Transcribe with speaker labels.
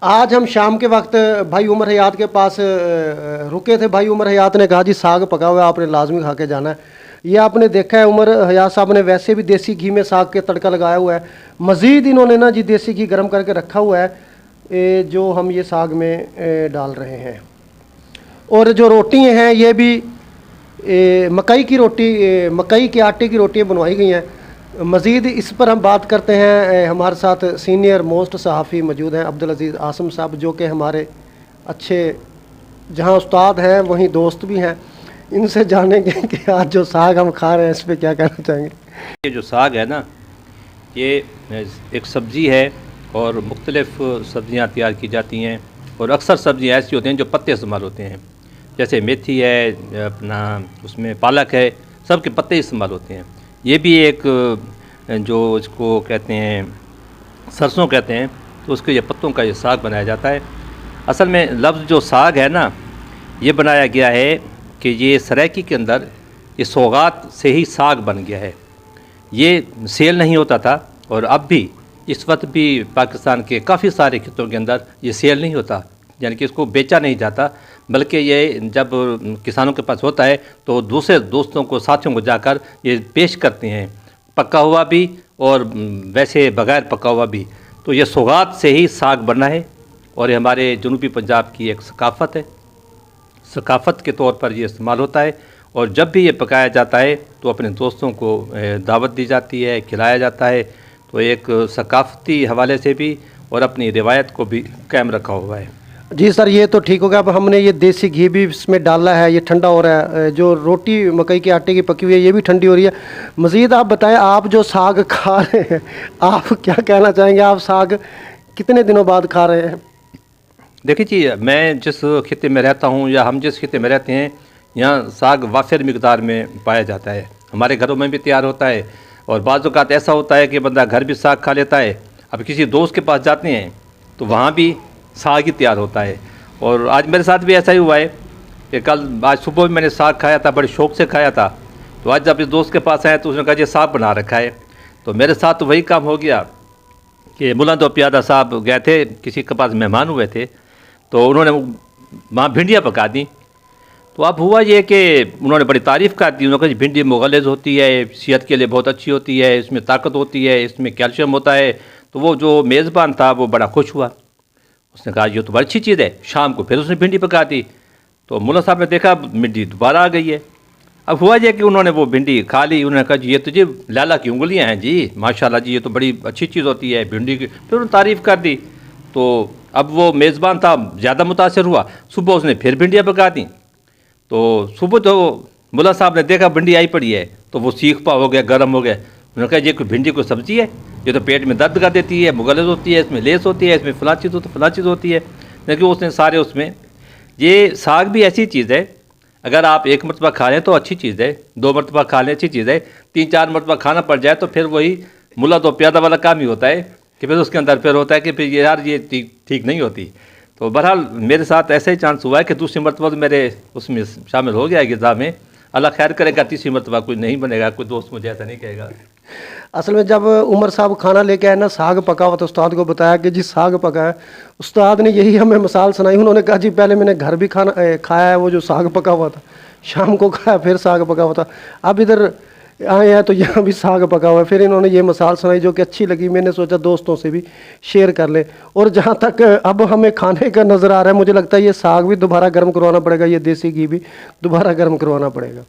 Speaker 1: آج ہم شام کے وقت بھائی عمر حیات کے پاس رکے تھے. بھائی عمر حیات نے کہا جی ساگ پکا ہوا ہے, آپ نے لازمی کھا کے جانا ہے. یہ آپ نے دیکھا ہے عمر حیات صاحب نے ویسے بھی دیسی گھی میں ساگ کے تڑکا لگایا ہوا ہے. مزید انہوں نے نا جی دیسی گھی گرم کر کے رکھا ہوا ہے جو ہم یہ ساگ میں ڈال رہے ہیں. اور جو روٹی ہیں یہ بھی مکئی کی روٹی, مکئی کے آٹے کی روٹیاں بنوائی گئی ہیں. مزید اس پر ہم بات کرتے ہیں. ہمارے ساتھ سینئر موسٹ صحافی موجود ہیں عبدالعزیز عاصم صاحب, جو کہ ہمارے اچھے جہاں استاد ہیں وہیں دوست بھی ہیں. ان سے جانیں گے کہ آج جو ساگ ہم کھا رہے ہیں اس پہ کیا کہنا چاہیں گے.
Speaker 2: یہ جو ساگ ہے نا, یہ ایک سبزی ہے اور مختلف سبزیاں تیار کی جاتی ہیں, اور اکثر سبزیاں ایسی ہوتی ہیں جو پتے استعمال ہوتے ہیں, جیسے میتھی ہے, اپنا اس میں پالک ہے, سب کے پتے استعمال ہوتے ہیں. یہ بھی ایک جو اس کو کہتے ہیں سرسوں کہتے ہیں, تو اس کے یہ پتوں کا یہ ساگ بنایا جاتا ہے. اصل میں لفظ جو ساگ ہے نا, یہ بنایا گیا ہے کہ یہ سرائکی کے اندر یہ سوغات سے ہی ساگ بن گیا ہے. یہ سیل نہیں ہوتا تھا, اور اب بھی اس وقت بھی پاکستان کے کافی سارے خطوں کے اندر یہ سیل نہیں ہوتا, یعنی کہ اس کو بیچا نہیں جاتا, بلکہ یہ جب کسانوں کے پاس ہوتا ہے تو دوسرے دوستوں کو, ساتھیوں کو جا کر یہ پیش کرتے ہیں, پکا ہوا بھی اور ویسے بغیر پکا ہوا بھی. تو یہ سوغات سے ہی ساگ بنا ہے, اور یہ ہمارے جنوبی پنجاب کی ایک ثقافت ہے. ثقافت کے طور پر یہ استعمال ہوتا ہے, اور جب بھی یہ پکایا جاتا ہے تو اپنے دوستوں کو دعوت دی جاتی ہے, کھلایا جاتا ہے. تو ایک ثقافتی حوالے سے بھی اور اپنی روایت کو بھی قائم رکھا ہوا ہے.
Speaker 1: جی سر, یہ تو ٹھیک ہو گیا. اب ہم نے یہ دیسی گھی بھی اس میں ڈالا ہے, یہ ٹھنڈا ہو رہا ہے. جو روٹی مکئی کے آٹے کی پکی ہوئی ہے یہ بھی ٹھنڈی ہو رہی ہے. مزید آپ بتائیں, آپ جو ساگ کھا رہے ہیں آپ کیا کہنا چاہیں گے؟ آپ ساگ کتنے دنوں بعد کھا رہے ہیں؟
Speaker 2: دیکھیے جی, میں جس خطے میں رہتا ہوں یا ہم جس خطے میں رہتے ہیں, یہاں ساگ وافر مقدار میں پایا جاتا ہے. ہمارے گھروں میں بھی تیار ہوتا ہے, اور بعض اوقات ایسا ہوتا ہے کہ بندہ گھر بھی ساگ کھا لیتا ہے. اب کسی دوست کے پاس جاتے ہیں تو وہاں بھی ساگ ہی تیار ہوتا ہے. اور آج میرے ساتھ بھی ایسا ہی ہوا ہے کہ آج صبح میں نے ساگ کھایا تھا, بڑے شوق سے کھایا تھا. تو آج جب اس دوست کے پاس آیا تو اس نے کہا یہ ساگ بنا رکھا ہے. تو میرے ساتھ تو وہی کام ہو گیا کہ بلند و پیادہ صاحب گئے تھے, کسی کے پاس مہمان ہوئے تھے, تو انہوں نے وہاں بھنڈیاں پکا دیں. تو اب ہوا یہ کہ انہوں نے بڑی تعریف کر دی. انہوں نے کہا بھنڈی مغلظ ہوتی ہے, صحت کے لیے بہت اچھی ہوتی ہے, اس میں طاقت ہوتی ہے, اس میں کیلشیم ہوتا ہے. تو وہ جو میزبان تھا وہ بڑا خوش ہوا, اس نے کہا یہ تو بڑی اچھی چیز ہے. شام کو پھر اس نے بھنڈی پکا دی. تو مولا صاحب نے دیکھا بھنڈی دوبارہ آ گئی ہے. اب ہوا یہ کہ انہوں نے وہ بھنڈی کھا لی. انہوں نے کہا جی یہ تو جی لالا کی انگلیاں ہیں جی, ماشاءاللہ جی یہ تو بڑی اچھی چیز ہوتی ہے بھنڈی کی. پھر انہوں نے تعریف کر دی. تو اب وہ میزبان تھا زیادہ متاثر ہوا. صبح اس نے پھر بھنڈیاں پکا دیں. تو صبح تو مولا صاحب نے دیکھا بھنڈی آئی پڑی ہے تو وہ سیخ پا ہو گیا, گرم ہو گیا. انہوں نے کہا یہ کوئی بھنڈی کوئی سبزی ہے؟ یہ تو پیٹ میں درد کر دیتی ہے, مغلظ ہوتی ہے, اس میں لیس ہوتی ہے, اس میں فلاں چیز ہوتی ہے, فلاں چیز ہوتی ہے. لیکن اس نے سارے اس میں, یہ ساگ بھی ایسی چیز ہے اگر آپ ایک مرتبہ کھا لیں تو اچھی چیز ہے, 2 مرتبہ کھا لیں اچھی چیز ہے, 3-4 مرتبہ کھانا پڑ جائے تو پھر وہی ملت و پیادہ والا کام ہی ہوتا ہے کہ پھر اس کے اندر پھر ہوتا ہے کہ پھر یار یہ ٹھیک نہیں ہوتی. تو بہرحال میرے ساتھ ایسا ہی چانس ہوا ہے کہ دوسری مرتبہ تو میرے اس میں شامل ہو گیا غذا میں. اللہ خیر کرے گا تیسری مرتبہ کوئی نہیں بنے گا, کوئی دوست مجھے ایسا نہیں کہے گا.
Speaker 1: اصل میں جب عمر صاحب کھانا لے کے آئے نا, ساگ پکا ہوا, تو استاد کو بتایا کہ جی ساگ پکا ہے. استاد نے یہی ہمیں مثال سنائی. انہوں نے کہا جی پہلے میں نے گھر بھی کھایا ہے وہ جو ساگ پکا ہوا تھا, شام کو کھایا پھر ساگ پکا ہوا تھا, اب ادھر آئے ہیں تو یہاں بھی ساگ پکا ہوا ہے. پھر انہوں نے یہ مثال سنائی جو کہ اچھی لگی. میں نے سوچا دوستوں سے بھی شیئر کر لیں. اور جہاں تک اب ہمیں کھانے کا نظر آ رہا ہے, مجھے لگتا ہے یہ ساگ بھی دوبارہ گرم کروانا پڑے گا, یہ دیسی گھی بھی دوبارہ گرم کروانا پڑے گا.